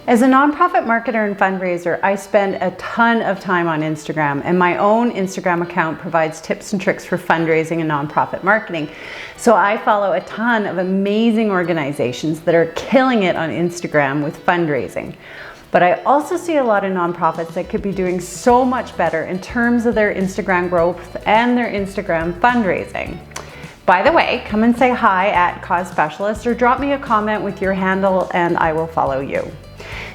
As a nonprofit marketer and fundraiser, I spend a ton of time on Instagram, and my own Instagram account provides tips and tricks for fundraising and nonprofit marketing. So I follow a ton of amazing organizations that are killing it on Instagram with fundraising. But I also see a lot of nonprofits that could be doing so much better in terms of their Instagram growth and their Instagram fundraising. By the way, come and say hi at Cause Specialist or drop me a comment with your handle and I will follow you.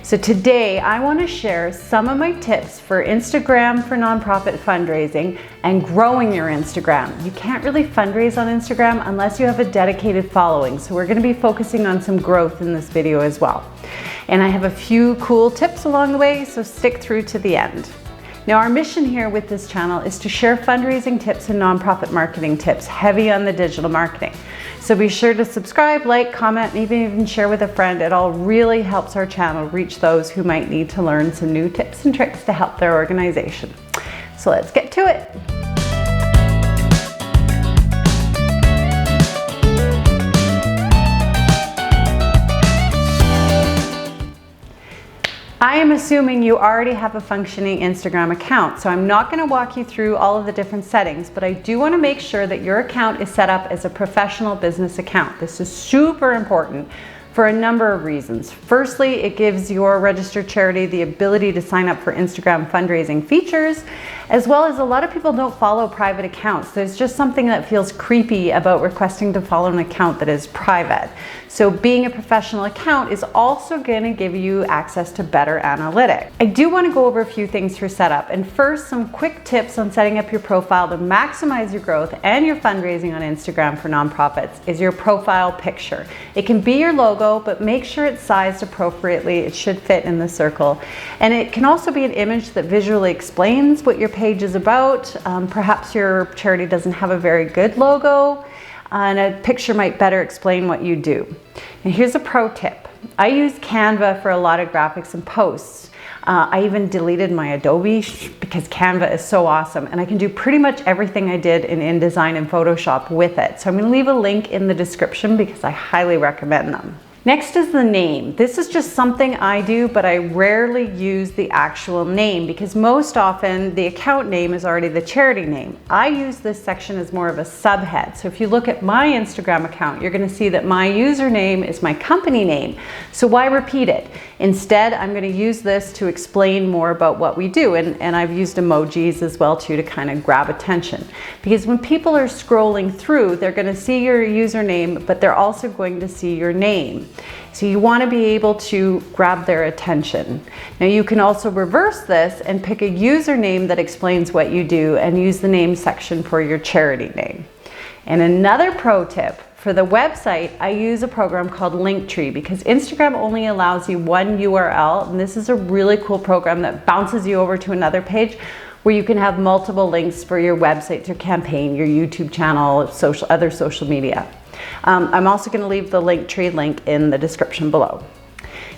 So today I want to share some of my tips for Instagram for nonprofit fundraising and growing your Instagram. You can't really fundraise on Instagram unless you have a dedicated following. So we're going to be focusing on some growth in this video as well. And I have a few cool tips along the way, so stick through to the end. Now our mission here with this channel is to share fundraising tips and nonprofit marketing tips, heavy on the digital marketing. So be sure to subscribe, like, comment, maybe even share with a friend. It all really helps our channel reach those who might need to learn some new tips and tricks to help their organization. So let's get to it. I am assuming you already have a functioning Instagram account, so I'm not going to walk you through all of the different settings, but I do want to make sure that your account is set up as a professional business account. This is super important for a number of reasons. Firstly, it gives your registered charity the ability to sign up for Instagram fundraising features, as well as a lot of people don't follow private accounts. There's just something that feels creepy about requesting to follow an account that is private. So being a professional account is also going to give you access to better analytics. I do want to go over a few things for setup, and first some quick tips on setting up your profile to maximize your growth and your fundraising on Instagram for nonprofits is your profile picture. It can be your logo, but make sure it's sized appropriately. It should fit in the circle. And it can also be an image that visually explains what your page is about. Perhaps your charity doesn't have a very good logo, and a picture might better explain what you do. And here's a pro tip. I use Canva for a lot of graphics and posts. I even deleted my Adobe because Canva is so awesome, and I can do pretty much everything I did in InDesign and Photoshop with it. So I'm going to leave a link in the description because I highly recommend them. Next is the name. This is just something I do, but I rarely use the actual name because most often the account name is already the charity name. I use this section as more of a subhead. So if you look at my Instagram account, you're going to see that my username is my company name. So why repeat it? Instead, I'm going to use this to explain more about what we do. And I've used emojis as well too to kind of grab attention. Because when people are scrolling through, they're going to see your username, but they're also going to see your name. So you want to be able to grab their attention. Now you can also reverse this and pick a username that explains what you do and use the name section for your charity name. And another pro tip, for the website, I use a program called Linktree because Instagram only allows you one URL, and this is a really cool program that bounces you over to another page where you can have multiple links for your website, your campaign, your YouTube channel, other social media. I'm also going to leave the Linktree link in the description below.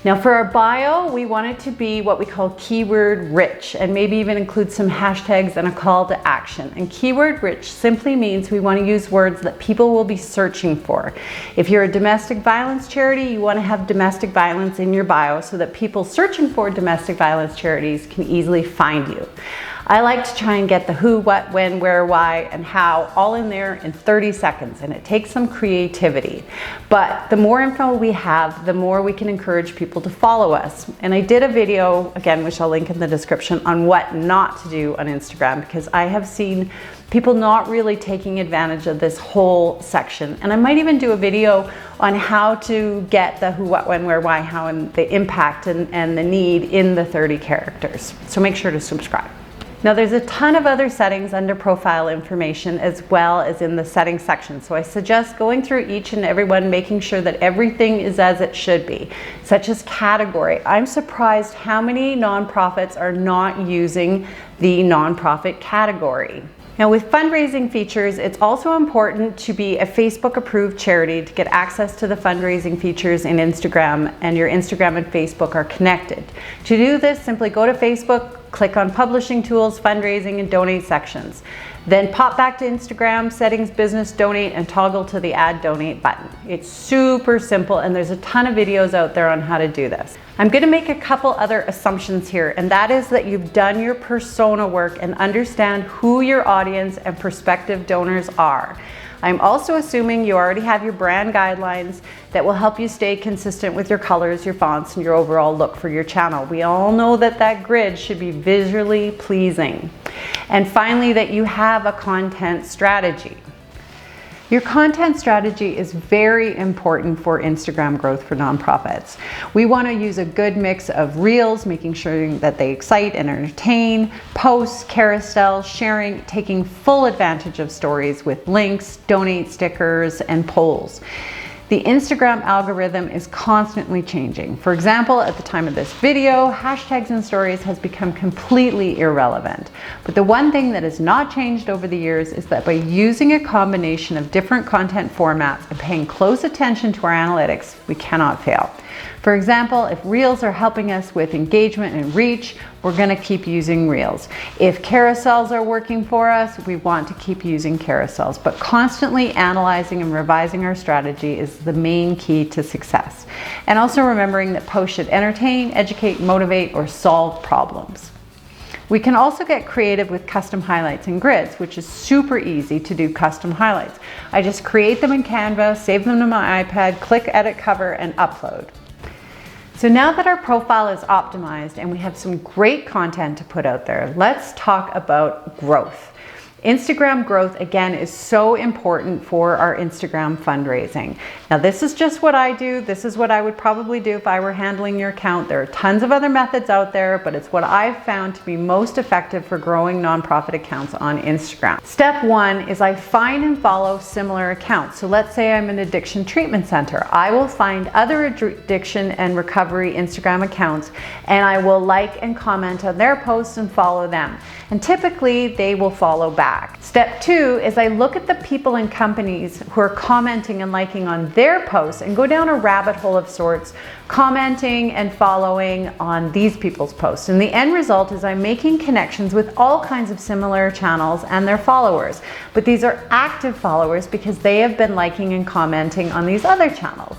Now for our bio, we want it to be what we call keyword rich, and maybe even include some hashtags and a call to action. And keyword rich simply means we want to use words that people will be searching for. If you're a domestic violence charity, you want to have domestic violence in your bio so that people searching for domestic violence charities can easily find you. I like to try and get the who, what, when, where, why, and how all in there in 30 seconds, and it takes some creativity. But the more info we have, the more we can encourage people to follow us. And I did a video, again, which I'll link in the description, on what not to do on Instagram, because I have seen people not really taking advantage of this whole section. And I might even do a video on how to get the who, what, when, where, why, how, and the impact and the need in the 30 characters. So make sure to subscribe. Now there's a ton of other settings under profile information as well as in the settings section. So I suggest going through each and every one, making sure that everything is as it should be, such as category. I'm surprised how many nonprofits are not using the nonprofit category. Now with fundraising features, it's also important to be a Facebook approved charity to get access to the fundraising features in Instagram, and your Instagram and Facebook are connected. To do this, simply go to Facebook, click on Publishing Tools, Fundraising, and Donate sections. Then pop back to Instagram, Settings, Business, Donate, and toggle to the Add Donate button. It's super simple, and there's a ton of videos out there on how to do this. I'm going to make a couple other assumptions here, and that is that you've done your persona work and understand who your audience and prospective donors are. I'm also assuming you already have your brand guidelines that will help you stay consistent with your colors, your fonts, and your overall look for your channel. We all know that that grid should be visually pleasing. And finally, that you have a content strategy. Your content strategy is very important for Instagram growth for nonprofits. We want to use a good mix of reels, making sure that they excite and entertain, posts, carousels, sharing, taking full advantage of stories with links, donate stickers, and polls. The Instagram algorithm is constantly changing. For example, at the time of this video, hashtags and stories has become completely irrelevant. But the one thing that has not changed over the years is that by using a combination of different content formats and paying close attention to our analytics, we cannot fail. For example, if Reels are helping us with engagement and reach, we're going to keep using Reels. If carousels are working for us, we want to keep using carousels. But constantly analyzing and revising our strategy is the main key to success. And also remembering that posts should entertain, educate, motivate, or solve problems. We can also get creative with custom highlights and grids, which is super easy to do custom highlights. I just create them in Canva, save them to my iPad, click Edit Cover, and upload. So now that our profile is optimized and we have some great content to put out there, let's talk about growth. Instagram growth, again, is so important for our Instagram fundraising. Now, this is just what I do. This is what I would probably do if I were handling your account. There are tons of other methods out there, but it's what I've found to be most effective for growing nonprofit accounts on Instagram. Step one is I find and follow similar accounts. So let's say I'm an addiction treatment center. I will find other addiction and recovery Instagram accounts, and I will like and comment on their posts and follow them. And typically, they will follow back. Step two is I look at the people and companies who are commenting and liking on their posts and go down a rabbit hole of sorts, commenting and following on these people's posts. And the end result is I'm making connections with all kinds of similar channels and their followers. But these are active followers because they have been liking and commenting on these other channels.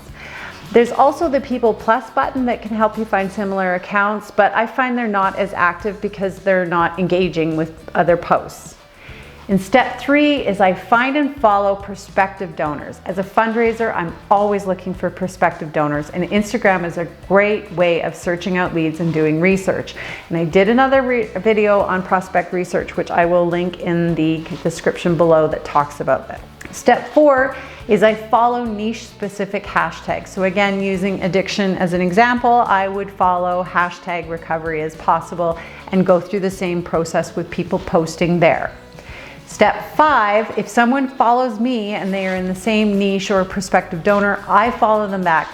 There's also the People Plus button that can help you find similar accounts, but I find they're not as active because they're not engaging with other posts. And step three is I find and follow prospective donors. As a fundraiser, I'm always looking for prospective donors, and Instagram is a great way of searching out leads and doing research. And I did another video on prospect research, which I will link in the description below, that talks about that. Step four is I follow niche specific hashtags. So again, using addiction as an example, I would follow hashtag recovery as possible and go through the same process with people posting there. Step five, if someone follows me and they are in the same niche or prospective donor, I follow them back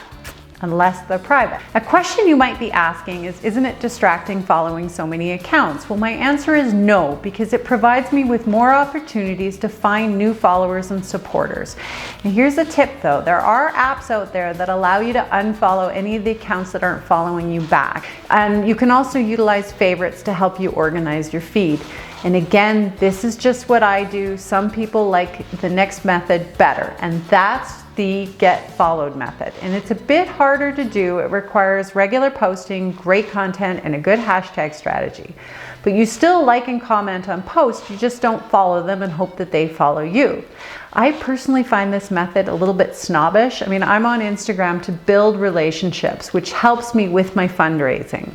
unless they're private. A question you might be asking is, isn't it distracting following so many accounts? Well, my answer is no, because it provides me with more opportunities to find new followers and supporters. And here's a tip though, there are apps out there that allow you to unfollow any of the accounts that aren't following you back. And you can also utilize favorites to help you organize your feed. And again, this is just what I do. Some people like the next method better, and that's the get followed method. And it's a bit harder to do. It requires regular posting, great content, and a good hashtag strategy. But you still like and comment on posts, you just don't follow them and hope that they follow you. I personally find this method a little bit snobbish. I mean, I'm on Instagram to build relationships, which helps me with my fundraising.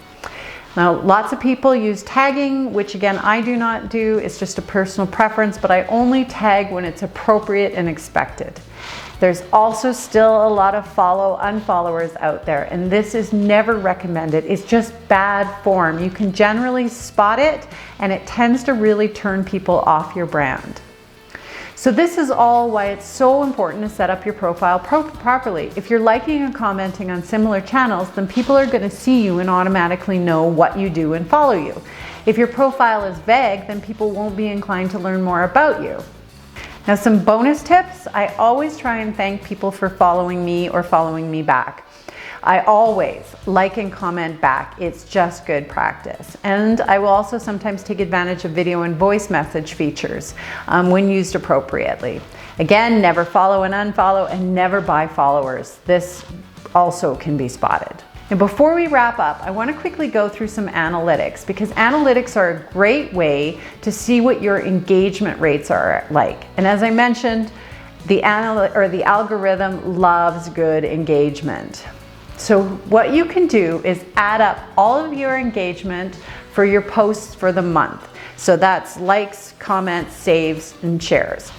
Now, lots of people use tagging, which again, I do not do. It's just a personal preference, but I only tag when it's appropriate and expected. There's also still a lot of unfollowers out there, and this is never recommended. It's just bad form. You can generally spot it, and it tends to really turn people off your brand. So this is all why it's so important to set up your profile properly. If you're liking and commenting on similar channels, then people are going to see you and automatically know what you do and follow you. If your profile is vague, then people won't be inclined to learn more about you. Now, some bonus tips. I always try and thank people for following me or following me back. I always like and comment back. It's just good practice. And I will also sometimes take advantage of video and voice message features when used appropriately. Again, never follow and unfollow, and never buy followers. This also can be spotted. And before we wrap up, I want to quickly go through some analytics, because analytics are a great way to see what your engagement rates are like. And as I mentioned, the algorithm loves good engagement. So what you can do is add up all of your engagement for your posts for the month. So that's likes, comments, saves, and shares.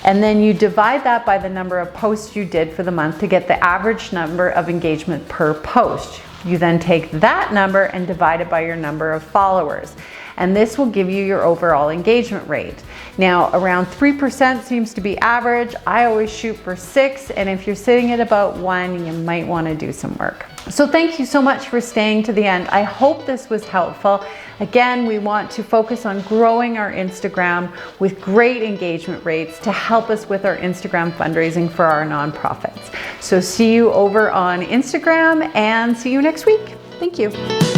And then you divide that by the number of posts you did for the month to get the average number of engagement per post. You then take that number and divide it by your number of followers. And this will give you your overall engagement rate. Now, around 3% seems to be average. I always shoot for 6, and if you're sitting at about 1, you might want to do some work. So thank you so much for staying to the end. I hope this was helpful. Again, we want to focus on growing our Instagram with great engagement rates to help us with our Instagram fundraising for our nonprofits. So see you over on Instagram, and see you next week. Thank you.